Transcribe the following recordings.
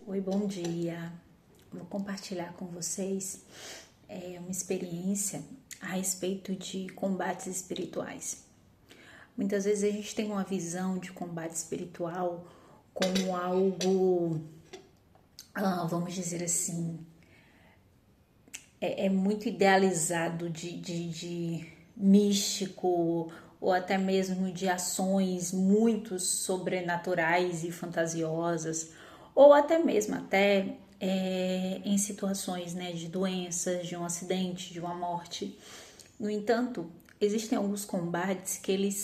Oi, bom dia. Vou compartilhar com vocês uma experiência a respeito de combates espirituais. Muitas vezes a gente tem uma visão de combate espiritual como algo, vamos dizer assim, é muito idealizado de místico ou até mesmo de ações muito sobrenaturais e fantasiosas, ou até mesmo em situações, né, de doenças, de um acidente, de uma morte. No entanto, existem alguns combates que eles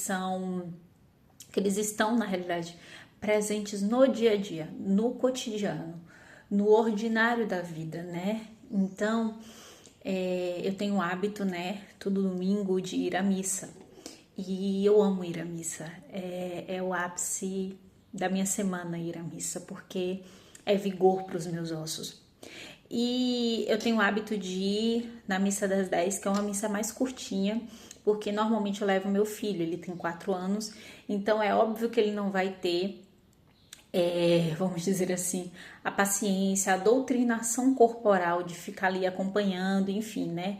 estão na realidade presentes no dia a dia, no cotidiano, no ordinário da vida, né? Então, eu tenho o hábito, né, todo domingo de ir à missa. E eu amo ir à missa. É o ápice da minha semana ir à missa, porque é vigor para os meus ossos. E eu tenho o hábito de ir na missa das 10, que é uma missa mais curtinha, porque normalmente eu levo meu filho, ele tem 4 anos, então é óbvio que ele não vai ter vamos dizer assim, a paciência, a doutrinação corporal de ficar ali acompanhando, enfim, né?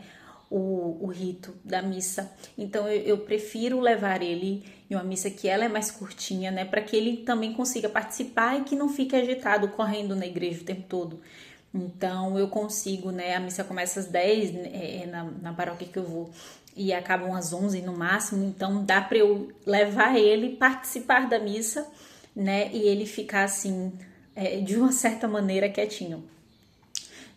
O rito da missa. Então eu prefiro levar ele em uma missa que ela é mais curtinha, né? Para que ele também consiga participar e que não fique agitado correndo na igreja o tempo todo. Então eu consigo, né? A missa começa às 10 na paróquia que eu vou e acabam às 11 no máximo. Então dá para eu levar ele participar da missa, né? E ele ficar assim, de uma certa maneira quietinho.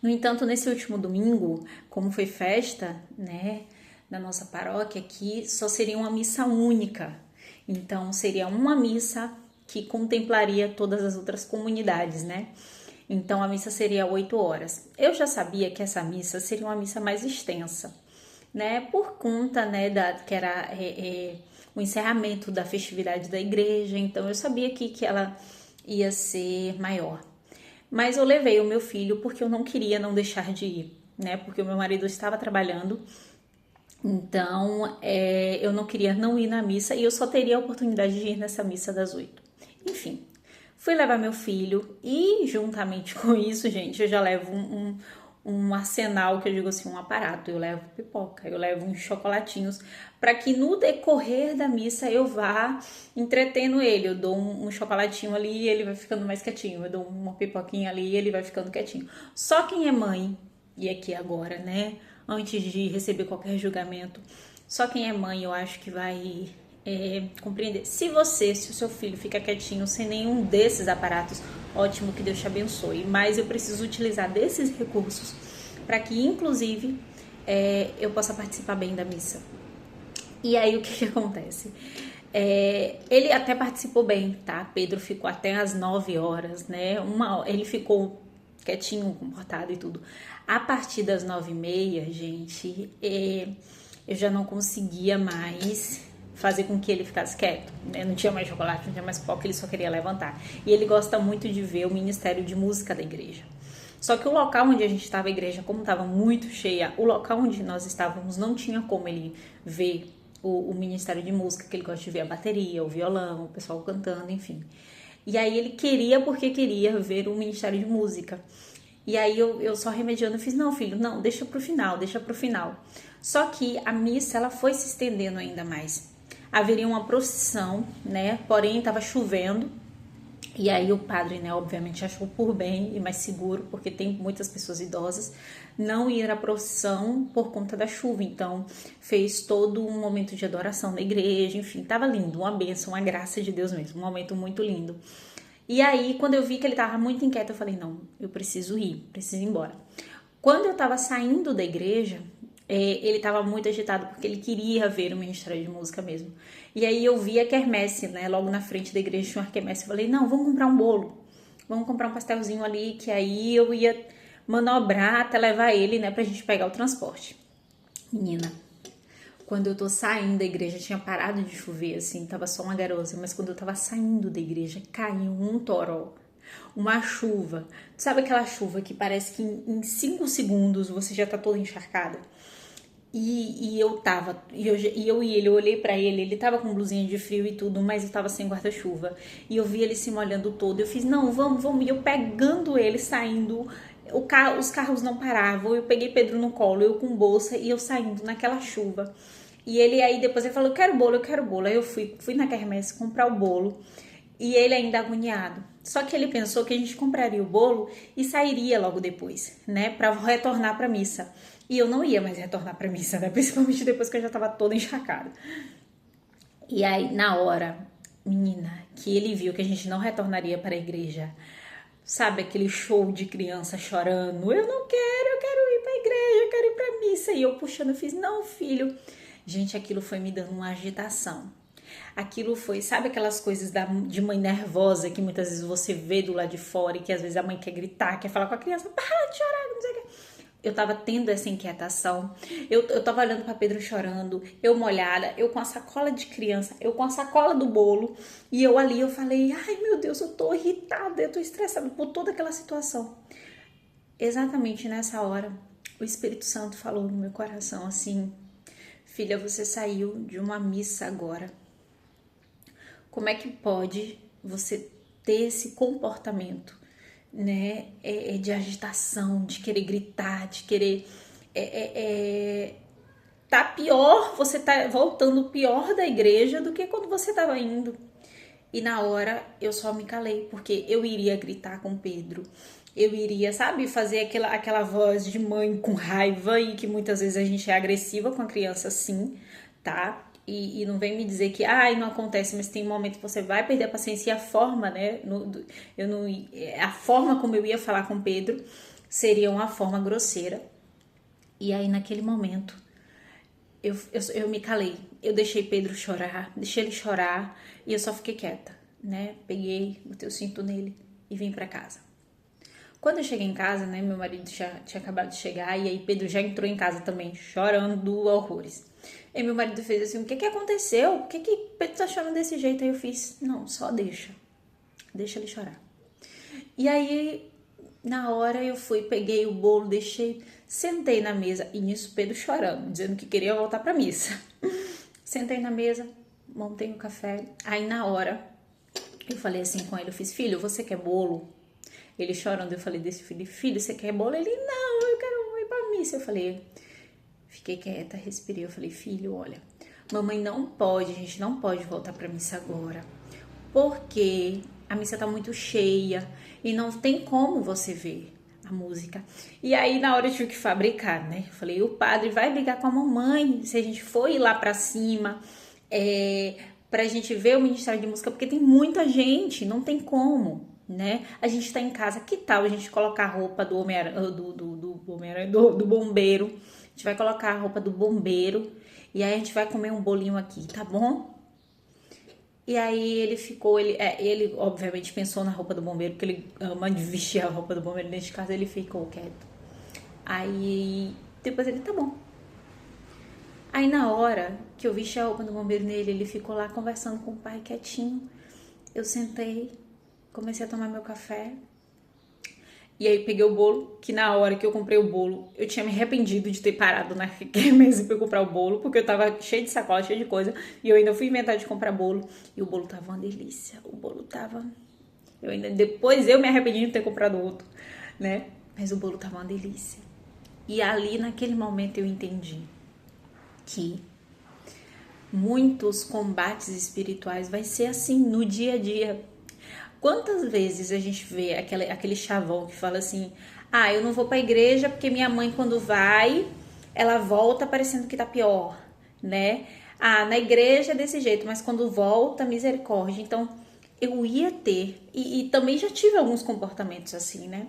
No entanto, nesse último domingo, como foi festa, né, da nossa paróquia aqui, só seria uma missa única. Então, seria uma missa que contemplaria todas as outras comunidades, né? Então, a missa seria 8 horas. Eu já sabia que essa missa seria uma missa mais extensa, né? Por conta, né, que era o encerramento da festividade da igreja. Então, eu sabia que ela ia ser maior. Mas eu levei o meu filho porque eu não queria não deixar de ir, né? Porque o meu marido estava trabalhando, então eu não queria não ir na missa e eu só teria a oportunidade de ir nessa missa das 8. Enfim, fui levar meu filho e juntamente com isso, gente, eu já levo um arsenal, que eu digo assim, um aparato. Eu levo pipoca, eu levo uns chocolatinhos, para que no decorrer da missa eu vá entretendo ele. Eu dou um chocolatinho ali e ele vai ficando mais quietinho. Eu dou uma pipoquinha ali e ele vai ficando quietinho. Só quem é mãe, e aqui agora, né, antes de receber qualquer julgamento, só quem é mãe eu acho que vai compreender. Se o seu filho fica quietinho sem nenhum desses aparatos, ótimo, que Deus te abençoe. Mas eu preciso utilizar desses recursos para que, inclusive, eu possa participar bem da missa. E aí o que acontece? Ele até participou bem, tá? Pedro ficou até às 9 horas, né? Ele ficou quietinho, comportado e tudo. A partir das 9h30, gente, eu já não conseguia mais fazer com que ele ficasse quieto, né? Não tinha mais chocolate, não tinha mais pipoca, ele só queria levantar. E ele gosta muito de ver o Ministério de Música da igreja. Só que o local onde a gente estava, a igreja, como estava muito cheia, o local onde nós estávamos não tinha como ele ver o Ministério de Música, que ele gosta de ver a bateria, o violão, o pessoal cantando, enfim. E aí ele queria, porque queria ver o Ministério de Música. E aí eu só remediando, eu fiz, não, filho, não, deixa pro final, deixa pro final. Só que a missa, ela foi se estendendo ainda mais. Haveria uma procissão, né? Porém, estava chovendo. E aí o padre, né, obviamente achou por bem e mais seguro, porque tem muitas pessoas idosas, não ir à procissão por conta da chuva. Então, fez todo um momento de adoração na igreja, enfim, tava lindo, uma bênção, uma graça de Deus mesmo, um momento muito lindo. E aí, quando eu vi que ele tava muito inquieto, eu falei, não, eu preciso ir, preciso ir embora. Quando eu tava saindo da igreja, ele tava muito agitado porque ele queria ver o Ministério de Música mesmo. E aí eu vi a quermesse, né? Logo na frente da igreja tinha uma quermesse. Eu falei, não, vamos comprar um bolo. Vamos comprar um pastelzinho ali, que aí eu ia manobrar até levar ele, né? Pra gente pegar o transporte. Menina, quando eu tô saindo da igreja, tinha parado de chover, assim, tava só uma garoa, mas quando eu tava saindo da igreja, caiu um toró, uma chuva. Sabe aquela chuva que parece que em 5 segundos você já tá toda encharcada? E eu tava, e ele, eu olhei pra ele, ele tava com blusinha de frio e tudo, mas eu tava sem guarda-chuva. E eu vi ele se molhando todo. Eu fiz, não, vamos, vamos. E eu pegando ele, saindo. Os carros não paravam. Eu peguei Pedro no colo, eu com bolsa e eu saindo naquela chuva. E ele aí depois ele falou, eu quero bolo, eu quero bolo. Aí eu fui na quermesse comprar o bolo. E ele ainda agoniado. Só que ele pensou que a gente compraria o bolo e sairia logo depois, né? Pra retornar pra missa. E eu não ia mais retornar pra missa, né? Principalmente depois que eu já tava toda encharcada. E aí, na hora, menina, que ele viu que a gente não retornaria para a igreja, sabe aquele show de criança chorando? Eu não quero, eu quero ir para a igreja, eu quero ir para missa. E eu puxando, eu fiz, não, filho. Gente, aquilo foi me dando uma agitação. Aquilo foi, sabe aquelas coisas de mãe nervosa que muitas vezes você vê do lado de fora e que às vezes a mãe quer gritar, quer falar com a criança, para de chorar, não sei o que. Eu tava tendo essa inquietação. Eu tava olhando para Pedro chorando, eu molhada, eu com a sacola de criança, eu com a sacola do bolo. E eu ali, eu falei, ai meu Deus, eu tô irritada, eu tô estressada por toda aquela situação. Exatamente nessa hora, o Espírito Santo falou no meu coração assim, filha, você saiu de uma missa agora. Como é que pode você ter esse comportamento, né, de agitação, de querer gritar, de querer tá pior, você tá voltando pior da igreja do que quando você tava indo. E na hora eu só me calei, porque eu iria gritar com Pedro. Eu iria, sabe, fazer aquela voz de mãe com raiva e que muitas vezes a gente é agressiva com a criança assim, tá? E não vem me dizer que, não acontece, mas tem um momento que você vai perder a paciência e a forma, né? A forma como eu ia falar com Pedro seria uma forma grosseira. E aí naquele momento eu me calei, eu deixei Pedro chorar, deixei ele chorar e eu só fiquei quieta, né? Peguei, botei o cinto nele e vim pra casa. Quando eu cheguei em casa, né, meu marido já tinha acabado de chegar e aí Pedro já entrou em casa também, chorando horrores. E meu marido fez assim, o que aconteceu? Por que Pedro tá chorando desse jeito? Aí eu fiz, não, só deixa ele chorar. E aí, na hora eu fui, peguei o bolo, deixei, sentei na mesa, e nisso Pedro chorando, dizendo que queria voltar pra missa. Sentei na mesa, montei o café, aí na hora eu falei assim com ele, eu fiz, filho, você quer bolo? Ele chorando, eu falei desse filho, você quer bolo? Ele, não, eu quero ir pra missa. Eu falei, fiquei quieta, respirei, eu falei, filho, olha, mamãe não pode, a gente não pode voltar pra missa agora, porque a missa tá muito cheia e não tem como você ver a música. E aí na hora eu tive que fabricar, né? Eu falei, o padre vai brigar com a mamãe se a gente for ir lá pra cima, pra gente ver o Ministério de Música, porque tem muita gente, não tem como, né? A gente tá em casa, que tal a gente colocar a roupa do do bombeiro? A gente vai colocar a roupa do bombeiro e aí a gente vai comer um bolinho aqui, tá bom? E aí ele ficou, ele obviamente pensou na roupa do bombeiro, porque ele ama de vestir a roupa do bombeiro dentro de casa, ele ficou quieto. Aí depois ele, tá bom. Aí na hora que eu vesti a roupa do bombeiro nele, ele ficou lá conversando com o pai quietinho. Eu sentei, comecei a tomar meu café. E aí peguei o bolo, que na hora que eu comprei o bolo, eu tinha me arrependido de ter parado na mesa pra eu comprar o bolo, porque eu tava cheio de sacola, cheio de coisa, e eu ainda fui inventar de comprar bolo, e o bolo tava uma delícia, o bolo tava... Depois eu me arrependi de ter comprado outro, né? Mas o bolo tava uma delícia. E ali, naquele momento, eu entendi que muitos combates espirituais vai ser assim no dia a dia. Quantas vezes a gente vê aquele chavão que fala assim, eu não vou pra igreja porque minha mãe quando vai, ela volta parecendo que tá pior, né? Na igreja é desse jeito, mas quando volta, misericórdia. Então, eu ia ter, e também já tive alguns comportamentos assim, né?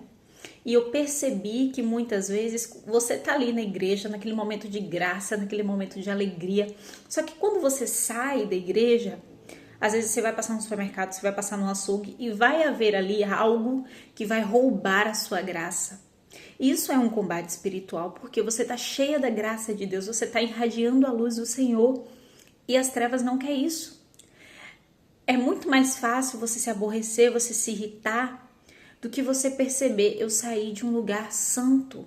E eu percebi que muitas vezes você tá ali na igreja, naquele momento de graça, naquele momento de alegria. Só que quando você sai da igreja, às vezes você vai passar no supermercado, você vai passar no açougue e vai haver ali algo que vai roubar a sua graça. Isso é um combate espiritual, porque você tá cheia da graça de Deus, você tá irradiando a luz do Senhor e as trevas não querem isso. É muito mais fácil você se aborrecer, você se irritar, do que você perceber, eu saí de um lugar santo,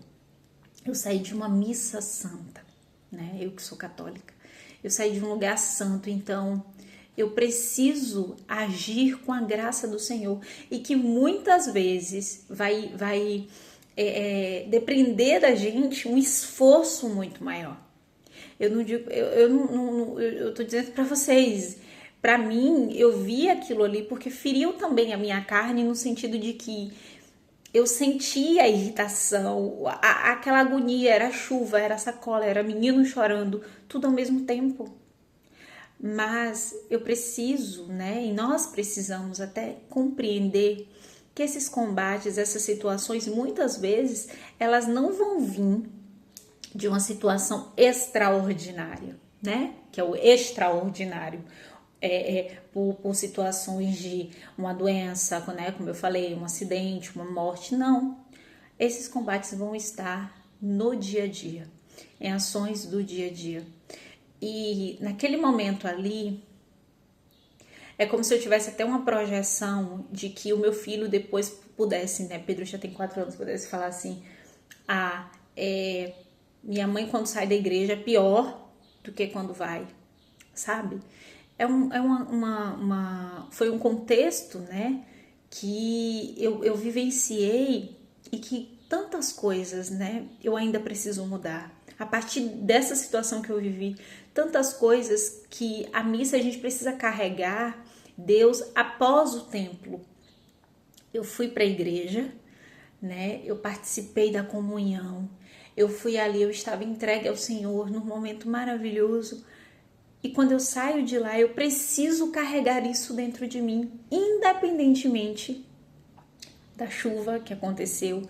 eu saí de uma missa santa, né? Eu que sou católica. Eu saí de um lugar santo, então eu preciso agir com a graça do Senhor e que muitas vezes vai depender da gente um esforço muito maior. Eu não digo, eu tô dizendo para vocês, para mim, eu vi aquilo ali porque feriu também a minha carne no sentido de que eu sentia a irritação, aquela agonia, era chuva, era sacola, era menino chorando, tudo ao mesmo tempo. Mas eu preciso, né, e nós precisamos até compreender que esses combates, essas situações, muitas vezes, elas não vão vir de uma situação extraordinária, né? Que é o extraordinário. Por situações de uma doença, né? Como eu falei, um acidente, uma morte. Não. Esses combates vão estar no dia a dia, em ações do dia a dia. E naquele momento ali, é como se eu tivesse até uma projeção de que o meu filho depois pudesse, né? Pedro já tem 4 anos, pudesse falar assim: minha mãe quando sai da igreja é pior do que quando vai, sabe? Foi um contexto, né? Que eu vivenciei e que tantas coisas, né? Eu ainda preciso mudar. A partir dessa situação que eu vivi, tantas coisas que a missa a gente precisa carregar Deus após o templo. Eu fui para a igreja, né? Eu participei da comunhão. Eu fui ali, eu estava entregue ao Senhor num momento maravilhoso. E quando eu saio de lá, eu preciso carregar isso dentro de mim, independentemente da chuva que aconteceu,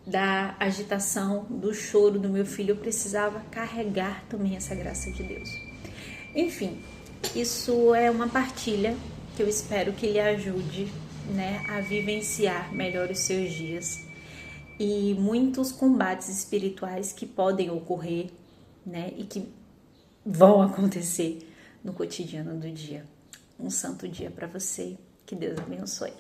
da agitação, do choro do meu filho. Eu precisava carregar também essa graça de Deus. Enfim, isso é uma partilha que eu espero que lhe ajude, né, a vivenciar melhor os seus dias e muitos combates espirituais que podem ocorrer, né, e que vão acontecer no cotidiano do dia. Um santo dia para você. Que Deus abençoe.